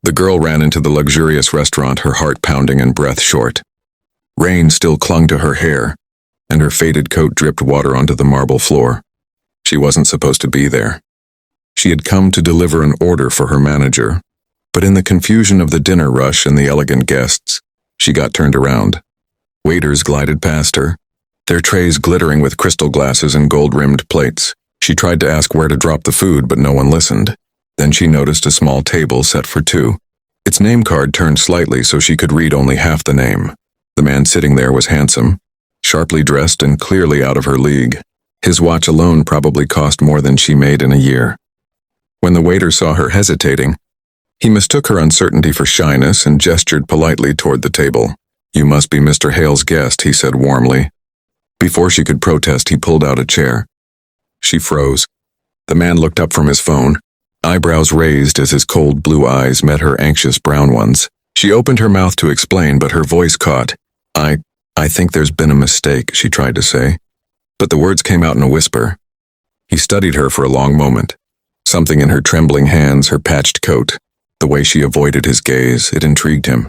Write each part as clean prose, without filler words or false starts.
The girl ran into the luxurious restaurant, her heart pounding and breath short. Rain still clung to her hair, and her faded coat dripped water onto the marble floor. She wasn't supposed to be there. She had come to deliver an order for her manager, but in the confusion of the dinner rush and the elegant guests, she got turned around. Waiters glided past her, their trays glittering with crystal glasses and gold-rimmed plates. She tried to ask where to drop the food, but no one listened. Then she noticed a small table set for two. Its name card turned slightly so she could read only half the name. The man sitting there was handsome, sharply dressed and clearly out of her league. His watch alone probably cost more than she made in a year. When the waiter saw her hesitating, he mistook her uncertainty for shyness and gestured politely toward the table. "You must be Mr. Hale's guest," he said warmly. Before she could protest, he pulled out a chair. She froze. The man looked up from his phone, eyebrows raised as his cold blue eyes met her anxious brown ones. She opened her mouth to explain, but her voice caught. I think there's been a mistake," she tried to say, but the words came out in a whisper. He studied her for a long moment. Something in her trembling hands, her patched coat, the way she avoided his gaze, it intrigued him.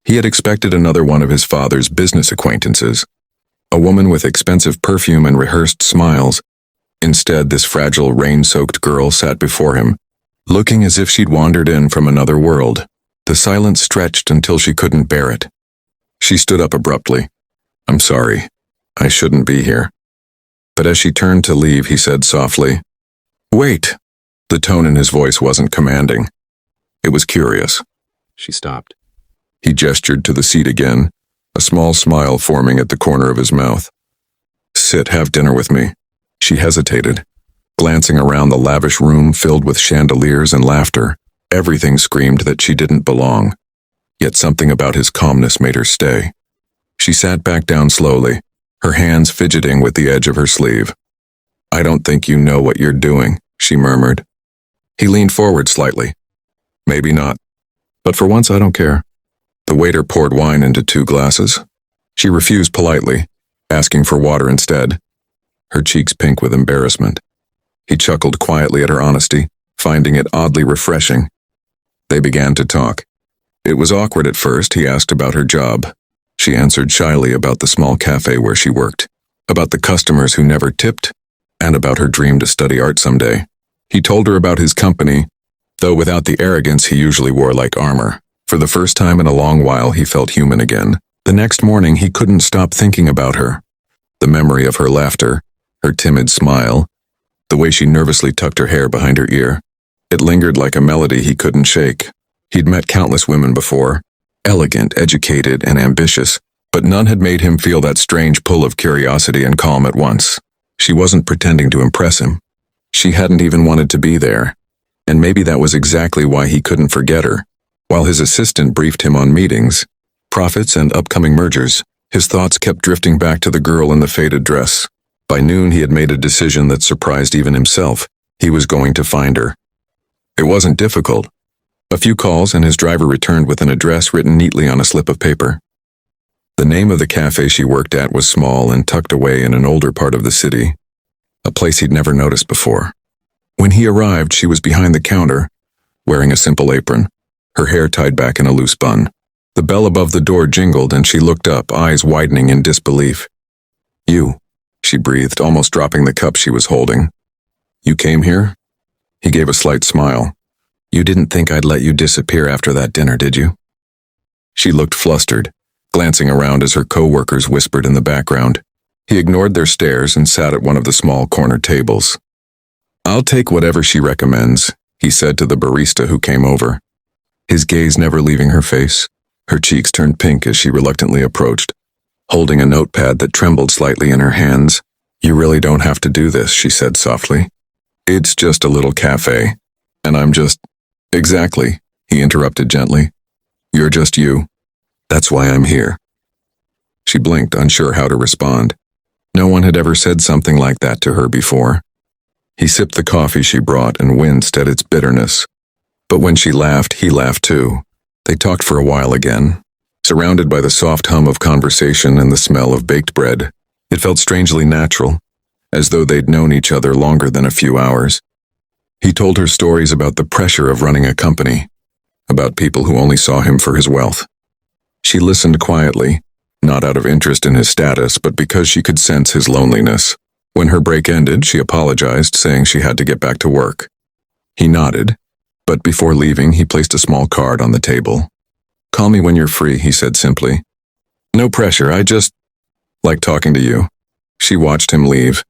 He had expected another one of his father's business acquaintances, a woman with expensive perfume and rehearsed smiles. Instead, this fragile, rain-soaked girl sat before him, looking as if she'd wandered in from another world. The silence stretched until she couldn't bear it. She stood up abruptly. "I'm sorry. I shouldn't be here." But as she turned to leave, he said softly, "Wait." The tone in his voice wasn't commanding. It was curious. She stopped. He gestured to the seat again, a small smile forming at the corner of his mouth. "Sit, have dinner with me." She hesitated, glancing around the lavish room filled with chandeliers and laughter. Everything screamed that she didn't belong, yet something about his calmness made her stay. She sat back down slowly, her hands fidgeting with the edge of her sleeve. "I don't think you know what you're doing," she murmured. He leaned forward slightly. "Maybe not, but for once I don't care." The waiter poured wine into 2 glasses. She refused politely, asking for water instead, her cheeks pink with embarrassment. He chuckled quietly at her honesty, finding it oddly refreshing. They began to talk. It was awkward at first. He asked about her job. She answered shyly about the small cafe where she worked, about the customers who never tipped, and about her dream to study art someday. He told her about his company, though without the arrogance he usually wore like armor. For the first time in a long while, he felt human again. The next morning, he couldn't stop thinking about her. The memory of her laughter, her timid smile, the way she nervously tucked her hair behind her ear. It lingered like a melody he couldn't shake. He'd met countless women before, elegant, educated, and ambitious, but none had made him feel that strange pull of curiosity and calm at once. She wasn't pretending to impress him. She hadn't even wanted to be there, and maybe that was exactly why he couldn't forget her. While his assistant briefed him on meetings, profits, and upcoming mergers, his thoughts kept drifting back to the girl in the faded dress. By noon, he had made a decision that surprised even himself. He was going to find her. It wasn't difficult. A few calls and his driver returned with an address written neatly on a slip of paper. The name of the cafe she worked at was small and tucked away in an older part of the city, a place he'd never noticed before. When he arrived, she was behind the counter, wearing a simple apron, her hair tied back in a loose bun. The bell above the door jingled and she looked up, eyes widening in disbelief. "You," she breathed, almost dropping the cup she was holding. "You came here?" He gave a slight smile. "You didn't think I'd let you disappear after that dinner, did you?" She looked flustered, glancing around as her co-workers whispered in the background. He ignored their stares and sat at one of the small corner tables. "I'll take whatever she recommends," he said to the barista who came over, his gaze never leaving her face. Her cheeks turned pink as she reluctantly approached, holding a notepad that trembled slightly in her hands. "You really don't have to do this," she said softly. "It's just a little cafe, and I'm just—" "Exactly," he interrupted gently. "You're just you. That's why I'm here." She blinked, unsure how to respond. No one had ever said something like that to her before. He sipped the coffee she brought and winced at its bitterness. But when she laughed, he laughed too. They talked for a while again, surrounded by the soft hum of conversation and the smell of baked bread. It felt strangely natural, as though they'd known each other longer than a few hours. He told her stories about the pressure of running a company, about people who only saw him for his wealth. She listened quietly, not out of interest in his status, but because she could sense his loneliness. When her break ended, she apologized, saying she had to get back to work. He nodded, but before leaving, he placed a small card on the table. "Call me when you're free," he said simply. "No pressure, I just like talking to you." She watched him leave,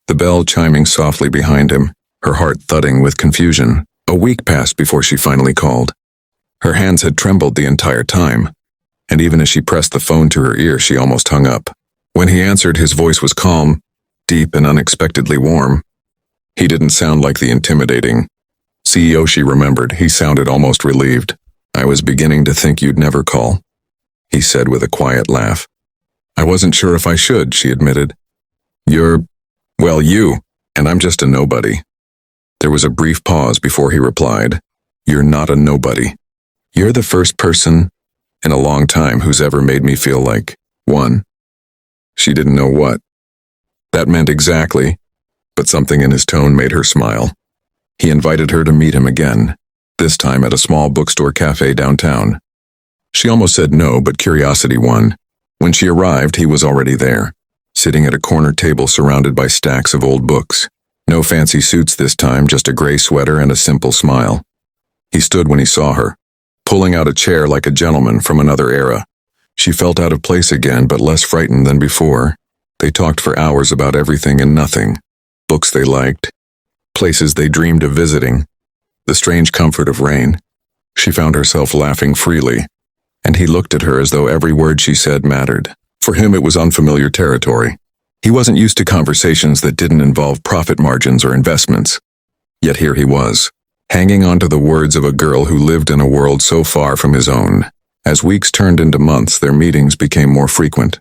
the bell chiming softly behind him, her heart thudding with confusion. A week passed before she finally called. Her hands had trembled the entire time, and even as she pressed the phone to her ear, she almost hung up. When he answered, his voice was calm, deep, and unexpectedly warm. He didn't sound like the intimidating CEO she remembered. He sounded almost relieved. "I was beginning to think you'd never call," he said with a quiet laugh. "I wasn't sure if I should," she admitted. You, and I'm just a nobody." There was a brief pause before he replied, "You're not a nobody. You're the first person in a long time who's ever made me feel like one." She didn't know what that meant exactly, but something in his tone made her smile. He invited her to meet him again, this time at a small bookstore cafe downtown. She almost said no, but curiosity won. When she arrived, he was already there, sitting at a corner table surrounded by stacks of old books. No fancy suits this time, just a gray sweater and a simple smile. He stood when he saw her, pulling out a chair like a gentleman from another era. She felt out of place again, but less frightened than before. They talked for hours about everything and nothing. Books they liked, places they dreamed of visiting, the strange comfort of rain. She found herself laughing freely, and he looked at her as though every word she said mattered. For him, it was unfamiliar territory. He wasn't used to conversations that didn't involve profit margins or investments. Yet here he was, hanging on to the words of a girl who lived in a world so far from his own. As weeks turned into months, their meetings became more frequent.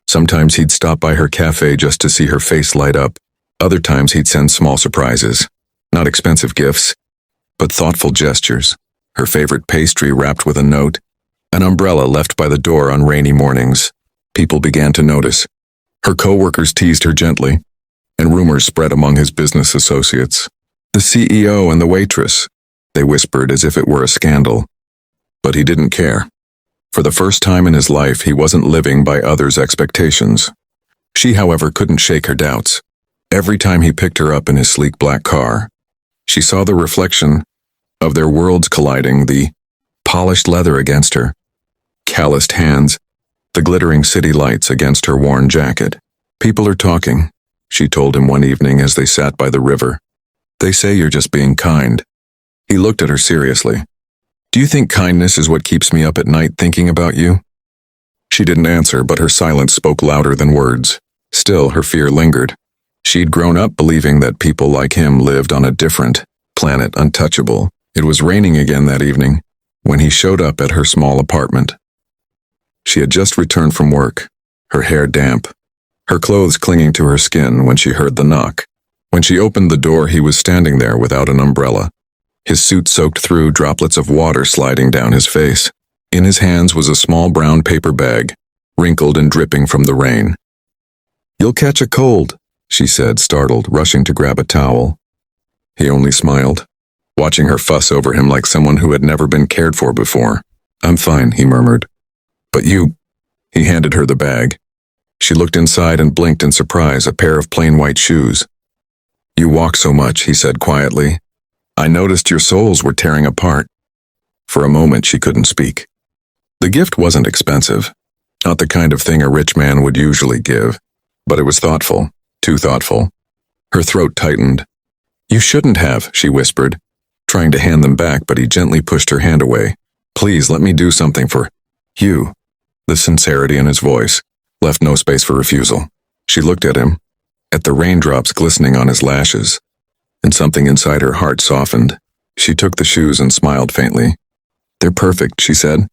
Sometimes he'd stop by her cafe just to see her face light up. Other times he'd send small surprises. Not expensive gifts, but thoughtful gestures. Her favorite pastry wrapped with a note, an umbrella left by the door on rainy mornings. People began to notice. Her co-workers teased her gently, and rumors spread among his business associates. "The CEO and the waitress," they whispered as if it were a scandal. But he didn't care. For the first time in his life, he wasn't living by others' expectations. She, however, couldn't shake her doubts. Every time he picked her up in his sleek black car, she saw the reflection of their worlds colliding, the polished leather against her calloused hands, the glittering city lights against her worn jacket. "People are talking," she told him one evening as they sat by the river. "They say you're just being kind." He looked at her seriously. "Do you think kindness is what keeps me up at night thinking about you?" She didn't answer, but her silence spoke louder than words. Still, her fear lingered. She'd grown up believing that people like him lived on a different planet, untouchable. It was raining again that evening, when he showed up at her small apartment. She had just returned from work, her hair damp, her clothes clinging to her skin when she heard the knock. When she opened the door, he was standing there without an umbrella, his suit soaked through, droplets of water sliding down his face. In his hands was a small brown paper bag, wrinkled and dripping from the rain. "You'll catch a cold," she said, startled, rushing to grab a towel. He only smiled, watching her fuss over him like someone who had never been cared for before. "I'm fine," he murmured. "But you—" He handed her the bag. She looked inside and blinked in surprise, a pair of plain white shoes. "You walk so much," he said quietly. "I noticed your soles were tearing apart." For a moment she couldn't speak. The gift wasn't expensive, not the kind of thing a rich man would usually give, but it was thoughtful, too thoughtful. Her throat tightened. "You shouldn't have," she whispered, trying to hand them back, but he gently pushed her hand away. "Please, let me do something for you." The sincerity in his voice left no space for refusal. She looked at him, at the raindrops glistening on his lashes, and something inside her heart softened. She took the shoes and smiled faintly. "They're perfect," she said.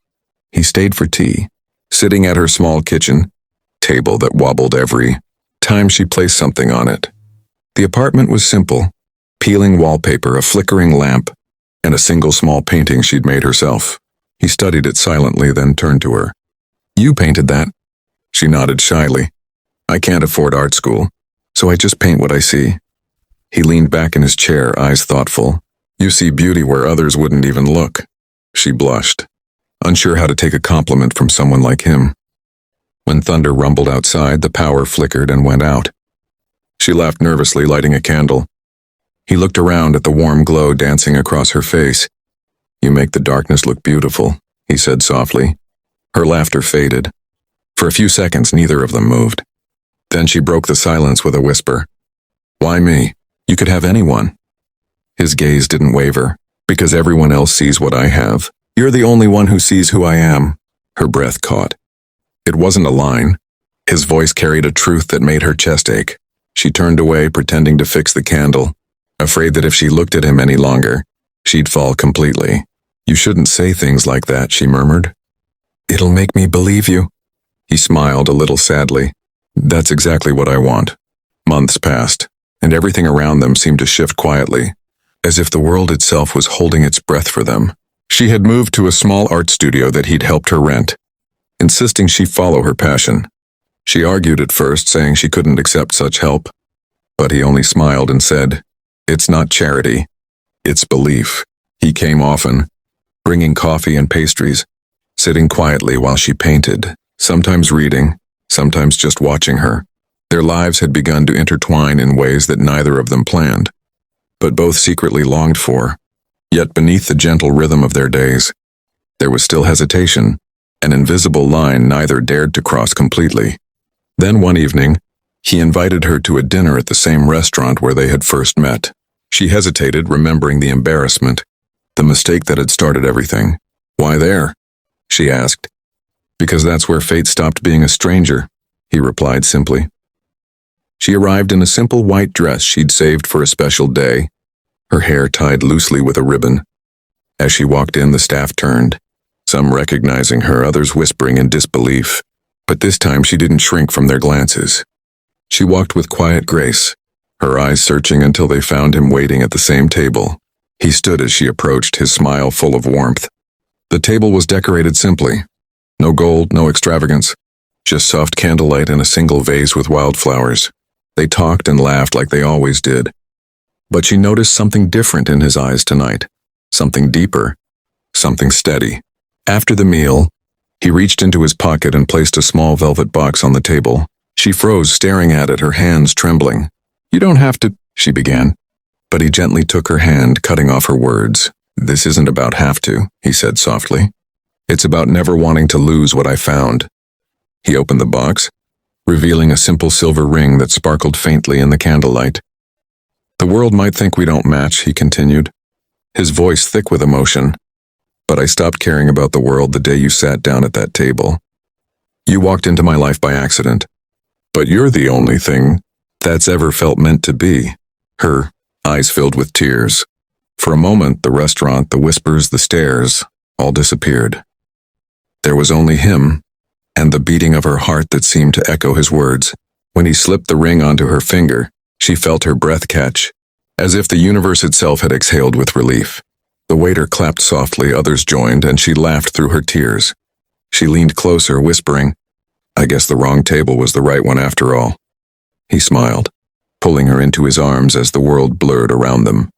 He stayed for tea, sitting at her small kitchen table that wobbled every time she placed something on it. The apartment was simple, peeling wallpaper, a flickering lamp, and a single small painting she'd made herself. He studied it silently, then turned to her. "You painted that?" She nodded shyly. "I can't afford art school, so I just paint what I see." He leaned back in his chair, eyes thoughtful. "You see beauty where others wouldn't even look." She blushed, unsure how to take a compliment from someone like him. When thunder rumbled outside, the power flickered and went out. She laughed nervously, lighting a candle. He looked around at the warm glow dancing across her face. "You make the darkness look beautiful," he said softly. Her laughter faded. For a few seconds, neither of them moved. Then she broke the silence with a whisper. "Why me? You could have anyone." His gaze didn't waver. "Because everyone else sees what I have. You're the only one who sees who I am." Her breath caught. It wasn't a line. His voice carried a truth that made her chest ache. She turned away, pretending to fix the candle, afraid that if she looked at him any longer, she'd fall completely. "You shouldn't say things like that," she murmured. "It'll make me believe you." He smiled a little sadly. "That's exactly what I want." Months passed, and everything around them seemed to shift quietly, as if the world itself was holding its breath for them. She had moved to a small art studio that he'd helped her rent, insisting she follow her passion. She argued at first, saying she couldn't accept such help, but he only smiled and said, "It's not charity, it's belief." He came often, bringing coffee and pastries, sitting quietly while she painted, sometimes reading, sometimes just watching her. Their lives had begun to intertwine in ways that neither of them planned, but both secretly longed for. Yet beneath the gentle rhythm of their days, there was still hesitation, an invisible line neither dared to cross completely. Then one evening, he invited her to a dinner at the same restaurant where they had first met. She hesitated, remembering the embarrassment, the mistake that had started everything. "Why there?" she asked. "Because that's where fate stopped being a stranger," he replied simply. She arrived in a simple white dress she'd saved for a special day, her hair tied loosely with a ribbon. As she walked in, the staff turned, some recognizing her, others whispering in disbelief. But this time she didn't shrink from their glances. She walked with quiet grace, her eyes searching until they found him waiting at the same table. He stood as she approached, his smile full of warmth. The table was decorated simply. No gold, no extravagance, just soft candlelight and a single vase with wildflowers. They talked and laughed like they always did. But she noticed something different in his eyes tonight, something deeper, something steady. After the meal, he reached into his pocket and placed a small velvet box on the table. She froze, staring at it, her hands trembling. "You don't have to," she began. But he gently took her hand, cutting off her words. "This isn't about have to," he said softly. "It's about never wanting to lose what I found." He opened the box, revealing a simple silver ring that sparkled faintly in the candlelight. "The world might think we don't match," he continued, his voice thick with emotion. "But I stopped caring about the world the day you sat down at that table. You walked into my life by accident. But you're the only thing that's ever felt meant to be." Her eyes filled with tears. For a moment, the restaurant, the whispers, the stares, all disappeared. There was only him, and the beating of her heart that seemed to echo his words. When he slipped the ring onto her finger, she felt her breath catch, as if the universe itself had exhaled with relief. The waiter clapped softly, others joined, and she laughed through her tears. She leaned closer, whispering, "I guess the wrong table was the right one after all." He smiled, pulling her into his arms as the world blurred around them.